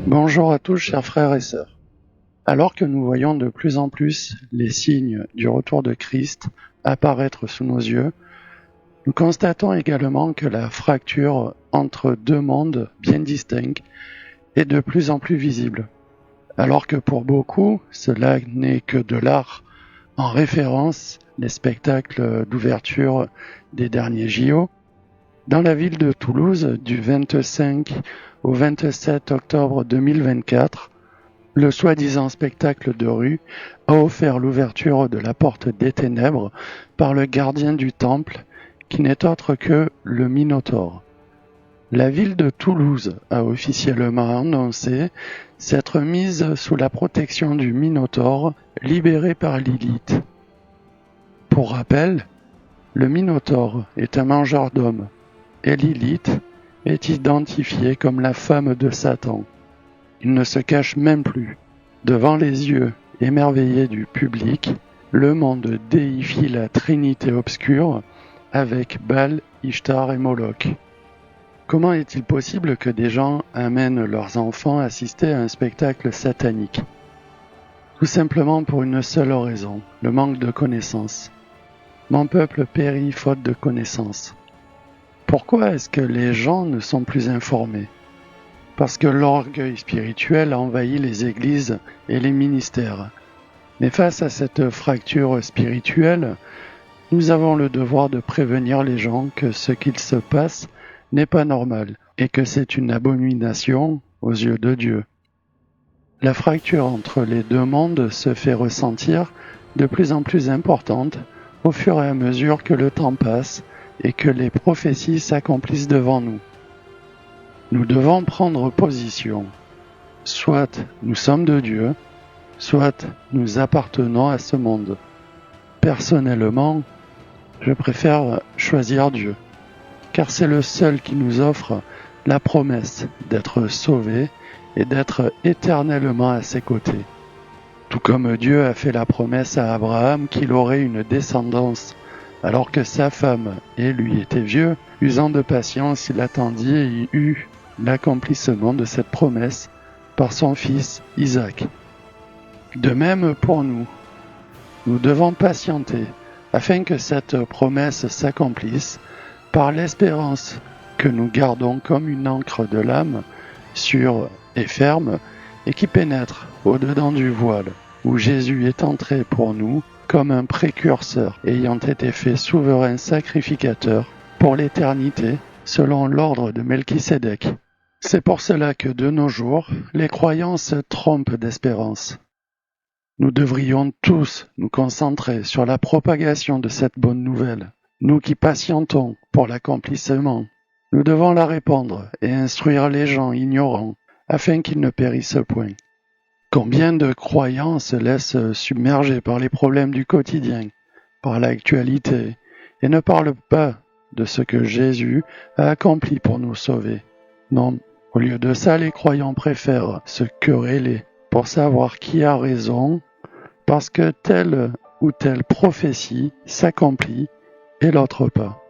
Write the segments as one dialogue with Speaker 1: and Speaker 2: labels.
Speaker 1: Bonjour à tous, chers frères et sœurs. Alors que nous voyons de plus en plus les signes du retour de Christ apparaître sous nos yeux, nous constatons également que la fracture entre deux mondes bien distincts est de plus en plus visible. Alors que pour beaucoup, cela n'est que de l'art, en référence les spectacles d'ouverture des derniers JO, dans la ville de Toulouse, du 25 au 27 octobre 2024, le soi-disant spectacle de rue a offert l'ouverture de la porte des ténèbres par le gardien du temple, qui n'est autre que le Minotaure. La ville de Toulouse a officiellement annoncé s'être mise sous la protection du Minotaure, libéré par Lilith. Pour rappel, le Minotaure est un mangeur d'hommes, et Lilith est identifiée comme la femme de Satan. Il ne se cache même plus. Devant les yeux émerveillés du public, le monde déifie la trinité obscure avec Baal, Ishtar et Moloch. Comment est-il possible que des gens amènent leurs enfants assister à un spectacle satanique? Tout simplement pour une seule raison, le manque de connaissances. Mon peuple périt faute de connaissances. Pourquoi est-ce que les gens ne sont plus informés? Parce que l'orgueil spirituel a envahi les églises et les ministères. Mais face à cette fracture spirituelle, nous avons le devoir de prévenir les gens que ce qu'il se passe n'est pas normal et que c'est une abomination aux yeux de Dieu. La fracture entre les deux mondes se fait ressentir de plus en plus importante au fur et à mesure que le temps passe et que les prophéties s'accomplissent devant nous. Nous devons prendre position. Soit nous sommes de Dieu, soit nous appartenons à ce monde. Personnellement, je préfère choisir Dieu, car c'est le seul qui nous offre la promesse d'être sauvés et d'être éternellement à ses côtés. Tout comme Dieu a fait la promesse à Abraham qu'il aurait une descendance, alors que sa femme et lui étaient vieux, usant de patience, il attendit et il eut l'accomplissement de cette promesse par son fils Isaac. De même pour nous, nous devons patienter afin que cette promesse s'accomplisse par l'espérance que nous gardons comme une ancre de l'âme sûre et ferme et qui pénètre au-dedans du voile, où Jésus est entré pour nous comme un précurseur ayant été fait souverain sacrificateur pour l'éternité selon l'ordre de Melchisédek. C'est pour cela que de nos jours, les croyants se trompent d'espérance. Nous devrions tous nous concentrer sur la propagation de cette bonne nouvelle. Nous qui patientons pour l'accomplissement, nous devons la répandre et instruire les gens ignorants afin qu'ils ne périssent point. Combien de croyants se laissent submerger par les problèmes du quotidien, par l'actualité, et ne parlent pas de ce que Jésus a accompli pour nous sauver. Non, au lieu de ça, les croyants préfèrent se quereller pour savoir qui a raison, parce que telle ou telle prophétie s'accomplit et l'autre pas.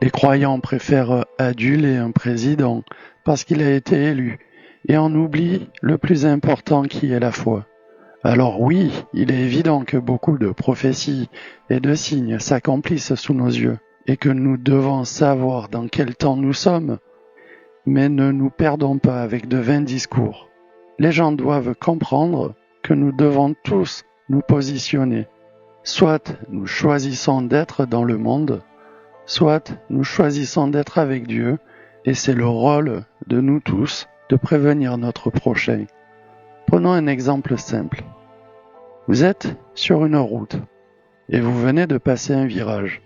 Speaker 1: Les croyants préfèrent aduler un président parce qu'il a été élu et en oublient le plus important qui est la foi. Alors oui, il est évident que beaucoup de prophéties et de signes s'accomplissent sous nos yeux et que nous devons savoir dans quel temps nous sommes, mais ne nous perdons pas avec de vains discours. Les gens doivent comprendre que nous devons tous nous positionner. Soit nous choisissons d'être dans le monde, soit nous choisissons d'être avec Dieu, et c'est le rôle de nous tous de prévenir notre prochain. Prenons un exemple simple. Vous êtes sur une route et vous venez de passer un virage.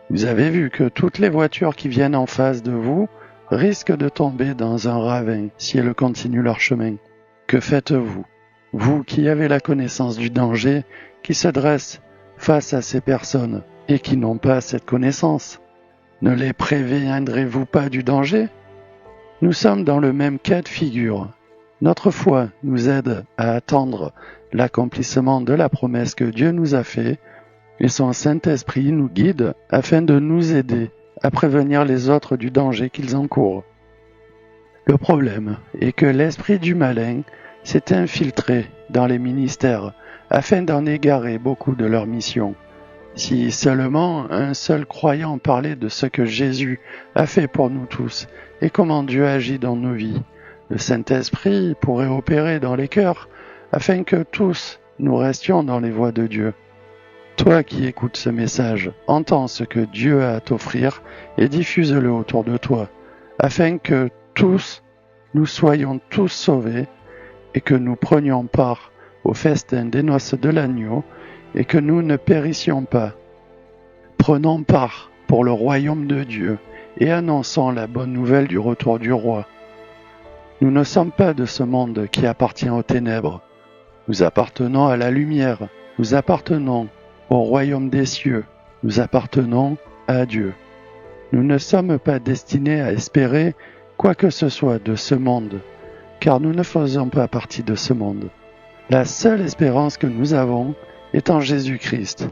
Speaker 1: Vous avez vu que toutes les voitures qui viennent en face de vous risquent de tomber dans un ravin si elles continuent leur chemin. Que faites-vous? Vous qui avez la connaissance du danger qui se dresse face à ces personnes et qui n'ont pas cette connaissance, ne les préviendrez-vous pas du danger? Nous sommes dans le même cas de figure. Notre foi nous aide à attendre l'accomplissement de la promesse que Dieu nous a faite et son Saint-Esprit nous guide afin de nous aider à prévenir les autres du danger qu'ils encourent. Le problème est que l'esprit du malin s'est infiltré dans les ministères afin d'en égarer beaucoup de leur mission. Si seulement un seul croyant parlait de ce que Jésus a fait pour nous tous et comment Dieu agit dans nos vies, le Saint-Esprit pourrait opérer dans les cœurs afin que tous nous restions dans les voies de Dieu. Toi qui écoutes ce message, entends ce que Dieu a à t'offrir et diffuse-le autour de toi, afin que tous, nous soyons tous sauvés et que nous prenions part au festin des noces de l'agneau et que nous ne périssions pas. Prenons part pour le royaume de Dieu et annonçons la bonne nouvelle du retour du roi. Nous ne sommes pas de ce monde qui appartient aux ténèbres. Nous appartenons à la lumière, nous appartenons au royaume des cieux, nous appartenons à Dieu. Nous ne sommes pas destinés à espérer quoi que ce soit de ce monde, car nous ne faisons pas partie de ce monde. La seule espérance que nous avons est en Jésus-Christ.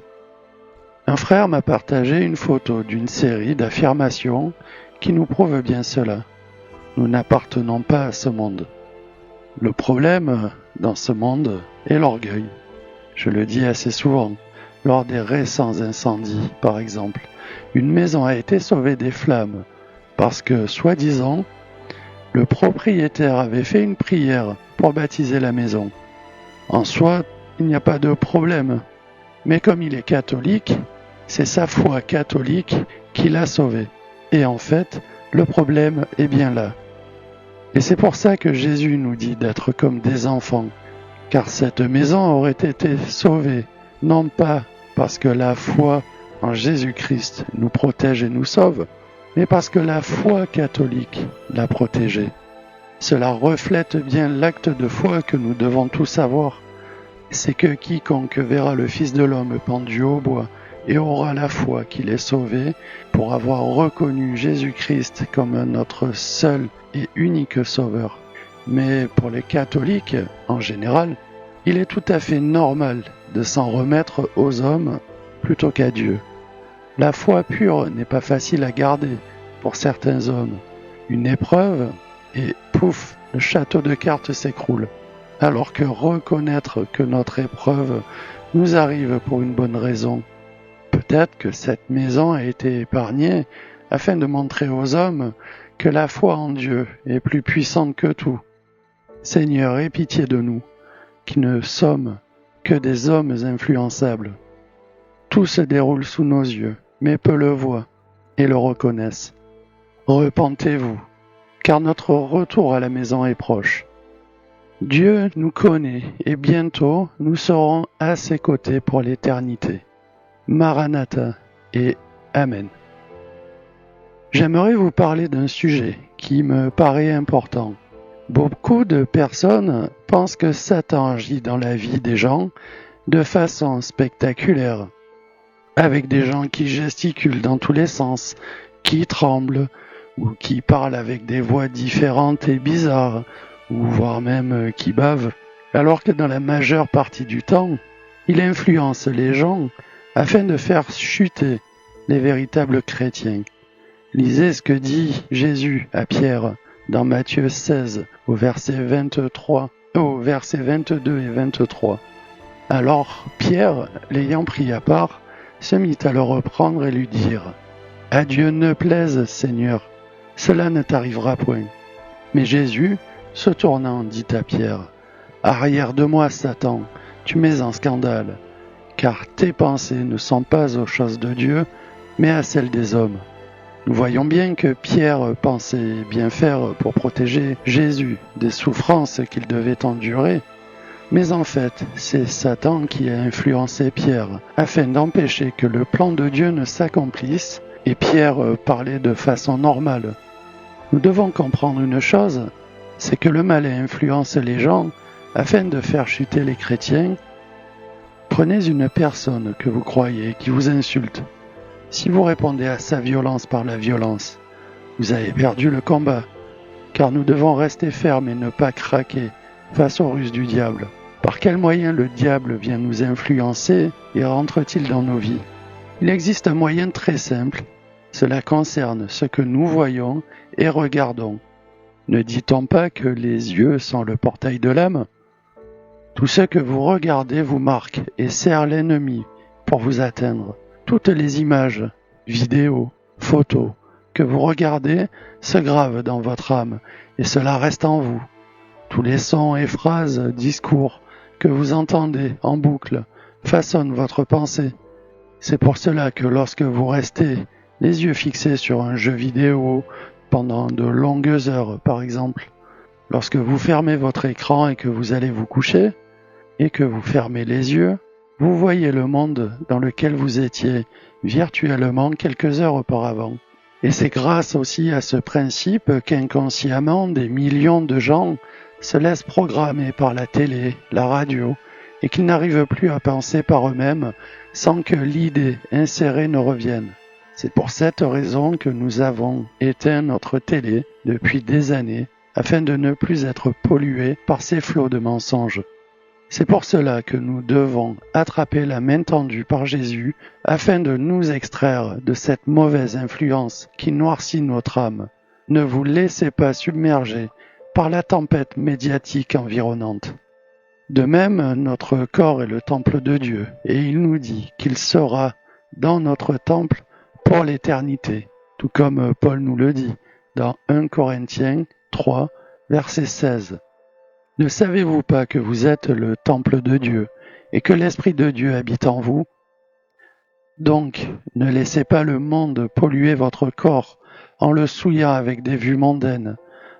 Speaker 1: Un frère m'a partagé une photo d'une série d'affirmations qui nous prouvent bien cela. Nous n'appartenons pas à ce monde. Le problème dans ce monde est l'orgueil. Je le dis assez souvent. Lors des récents incendies, par exemple, une maison a été sauvée des flammes parce que, soi-disant, le propriétaire avait fait une prière pour baptiser la maison. En soi, il n'y a pas de problème. Mais comme il est catholique, c'est sa foi catholique qui l'a sauvé. Et en fait, le problème est bien là. Et c'est pour ça que Jésus nous dit d'être comme des enfants, car cette maison aurait été sauvée, non pas parce que la foi en Jésus-Christ nous protège et nous sauve, mais parce que la foi catholique l'a protégée. Cela reflète bien l'acte de foi que nous devons tous avoir. C'est que quiconque verra le Fils de l'homme pendu au bois et aura la foi qu'il est sauvé pour avoir reconnu Jésus-Christ comme notre seul et unique sauveur. Mais pour les catholiques, en général, il est tout à fait normal de s'en remettre aux hommes plutôt qu'à Dieu. La foi pure n'est pas facile à garder pour certains hommes. Une épreuve et pouf, le château de cartes s'écroule. Alors que reconnaître que notre épreuve nous arrive pour une bonne raison. Peut-être que cette maison a été épargnée afin de montrer aux hommes que la foi en Dieu est plus puissante que tout. Seigneur, aie pitié de nous, qui ne sommes que des hommes influençables. Tout se déroule sous nos yeux, mais peu le voient et le reconnaissent. Repentez-vous, car notre retour à la maison est proche. Dieu nous connaît et bientôt nous serons à ses côtés pour l'éternité. Maranatha et Amen. J'aimerais vous parler d'un sujet qui me paraît important. Beaucoup de personnes pensent que Satan agit dans la vie des gens de façon spectaculaire, avec des gens qui gesticulent dans tous les sens, qui tremblent ou qui parlent avec des voix différentes et bizarres, ou voire même qui bavent, alors que dans la majeure partie du temps, il influence les gens afin de faire chuter les véritables chrétiens. Lisez ce que dit Jésus à Pierre dans Matthieu 16 au verset 23, au verset 22 et 23. Alors Pierre, l'ayant pris à part, se mit à le reprendre et lui dire « À Dieu ne plaise, Seigneur, cela ne t'arrivera point. » Mais Jésus, se tournant, dit à Pierre « Arrière de moi, Satan, tu mets en scandale, car tes pensées ne sont pas aux choses de Dieu, mais à celles des hommes. » Nous voyons bien que Pierre pensait bien faire pour protéger Jésus des souffrances qu'il devait endurer, mais en fait, c'est Satan qui a influencé Pierre afin d'empêcher que le plan de Dieu ne s'accomplisse, et Pierre parlait de façon normale. Nous devons comprendre une chose, c'est que le mal influence les gens afin de faire chuter les chrétiens. Prenez une personne que vous croyez qui vous insulte. Si vous répondez à sa violence par la violence, vous avez perdu le combat, car nous devons rester fermes et ne pas craquer face aux ruses du diable. Par quel moyen le diable vient nous influencer et rentre-t-il dans nos vies? Il existe un moyen très simple, cela concerne ce que nous voyons et regardons. Ne dit-on pas que les yeux sont le portail de l'âme ? Tout ce que vous regardez vous marque et sert l'ennemi pour vous atteindre. Toutes les images, vidéos, photos que vous regardez se gravent dans votre âme et cela reste en vous. Tous les sons et phrases, discours que vous entendez en boucle façonnent votre pensée. C'est pour cela que lorsque vous restez les yeux fixés sur un jeu vidéo pendant de longues heures par exemple, lorsque vous fermez votre écran et que vous allez vous coucher, et que vous fermez les yeux, vous voyez le monde dans lequel vous étiez virtuellement quelques heures auparavant. Et c'est grâce aussi à ce principe qu'inconsciemment des millions de gens se laissent programmer par la télé, la radio, et qu'ils n'arrivent plus à penser par eux-mêmes sans que l'idée insérée ne revienne. C'est pour cette raison que nous avons éteint notre télé depuis des années afin de ne plus être pollués par ces flots de mensonges. C'est pour cela que nous devons attraper la main tendue par Jésus afin de nous extraire de cette mauvaise influence qui noircit notre âme. Ne vous laissez pas submerger par la tempête médiatique environnante. De même, notre corps est le temple de Dieu et il nous dit qu'il sera dans notre temple pour l'éternité, tout comme Paul nous le dit dans 1 Corinthiens 3, verset 16. Ne savez-vous pas que vous êtes le temple de Dieu et que l'Esprit de Dieu habite en vous ? Donc, ne laissez pas le monde polluer votre corps en le souillant avec des vues mondaines,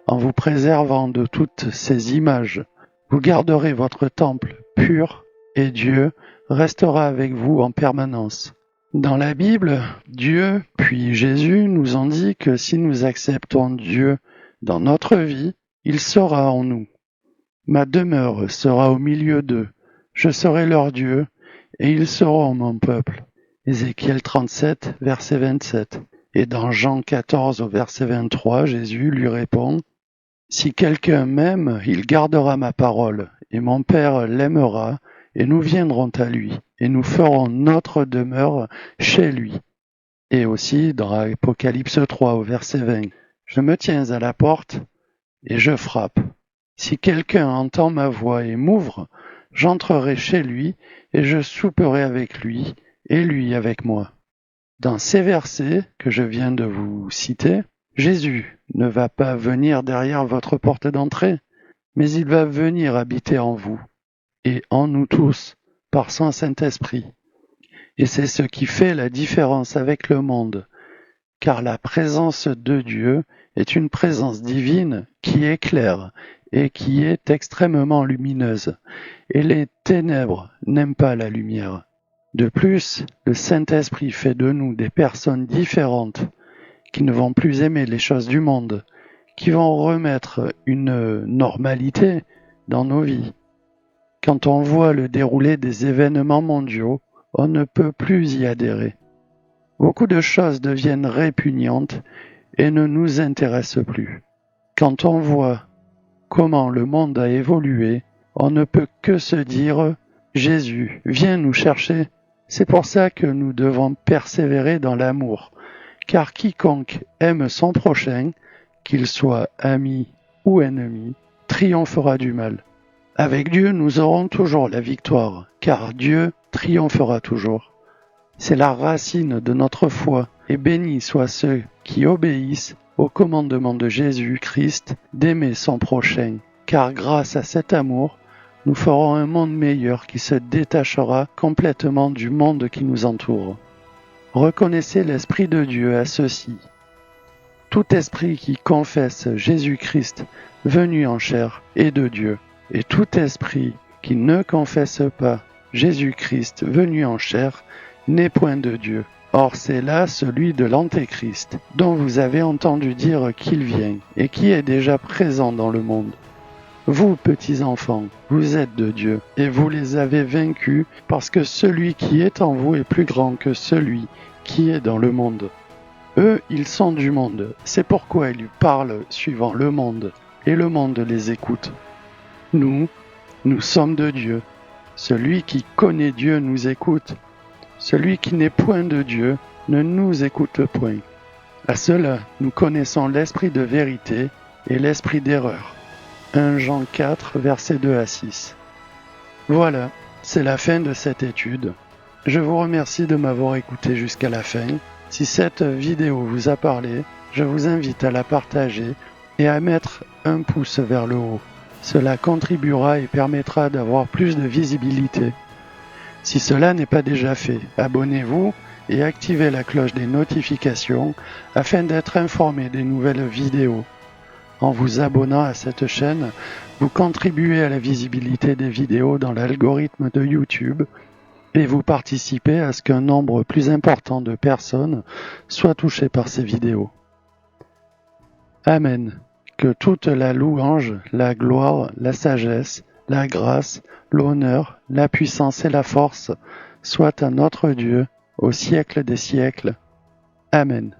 Speaker 1: en vous préservant de toutes ces images. Vous garderez votre temple pur et Dieu restera avec vous en permanence. Dans la Bible, Dieu puis Jésus nous ont dit que si nous acceptons Dieu dans notre vie, il sera en nous. Ma demeure sera au milieu d'eux, je serai leur Dieu, et ils seront mon peuple. Ézéchiel 37, verset 27. Et dans Jean 14, au verset 23, Jésus lui répond, « Si quelqu'un m'aime, il gardera ma parole, et mon Père l'aimera, et nous viendrons à lui, et nous ferons notre demeure chez lui. » Et aussi dans Apocalypse 3, au verset 20, « Je me tiens à la porte, et je frappe. Si quelqu'un entend ma voix et m'ouvre, j'entrerai chez lui et je souperai avec lui et lui avec moi. » Dans ces versets que je viens de vous citer, Jésus ne va pas venir derrière votre porte d'entrée, mais il va venir habiter en vous et en nous tous par son Saint-Esprit. Et c'est ce qui fait la différence avec le monde, car la présence de Dieu est une présence divine qui éclaire et qui est extrêmement lumineuse, et les ténèbres n'aiment pas la lumière. De plus, le Saint-Esprit fait de nous des personnes différentes, qui ne vont plus aimer les choses du monde, qui vont remettre une normalité dans nos vies. Quand on voit le déroulé des événements mondiaux, on ne peut plus y adhérer. Beaucoup de choses deviennent répugnantes et ne nous intéressent plus. Quand on voit comment le monde a évolué, on ne peut que se dire « Jésus, viens nous chercher ». C'est pour ça que nous devons persévérer dans l'amour, car quiconque aime son prochain, qu'il soit ami ou ennemi, triomphera du mal. Avec Dieu, nous aurons toujours la victoire, car Dieu triomphera toujours. C'est la racine de notre foi, et bénis soient ceux qui obéissent au commandement de Jésus-Christ d'aimer son prochain, car grâce à cet amour, nous ferons un monde meilleur qui se détachera complètement du monde qui nous entoure. Reconnaissez l'Esprit de Dieu à ceci. Tout esprit qui confesse Jésus-Christ venu en chair est de Dieu, et tout esprit qui ne confesse pas Jésus-Christ venu en chair n'est point de Dieu. Or c'est là celui de l'Antéchrist, dont vous avez entendu dire qu'il vient, et qui est déjà présent dans le monde. Vous, petits enfants, vous êtes de Dieu, et vous les avez vaincus, parce que celui qui est en vous est plus grand que celui qui est dans le monde. Eux, ils sont du monde, c'est pourquoi ils parlent suivant le monde, et le monde les écoute. Nous sommes de Dieu. Celui qui connaît Dieu nous écoute. Celui qui n'est point de Dieu ne nous écoute point. À cela, nous connaissons l'esprit de vérité et l'esprit d'erreur. 1 Jean 4, versets 2 à 6. Voilà, c'est la fin de cette étude. Je vous remercie de m'avoir écouté jusqu'à la fin. Si cette vidéo vous a parlé, je vous invite à la partager et à mettre un pouce vers le haut. Cela contribuera et permettra d'avoir plus de visibilité. Si cela n'est pas déjà fait, abonnez-vous et activez la cloche des notifications afin d'être informé des nouvelles vidéos. En vous abonnant à cette chaîne, vous contribuez à la visibilité des vidéos dans l'algorithme de YouTube et vous participez à ce qu'un nombre plus important de personnes soient touchées par ces vidéos. Amen. Que toute la louange, la gloire, la sagesse, la grâce, l'honneur, la puissance et la force soient à notre Dieu au siècle des siècles. Amen.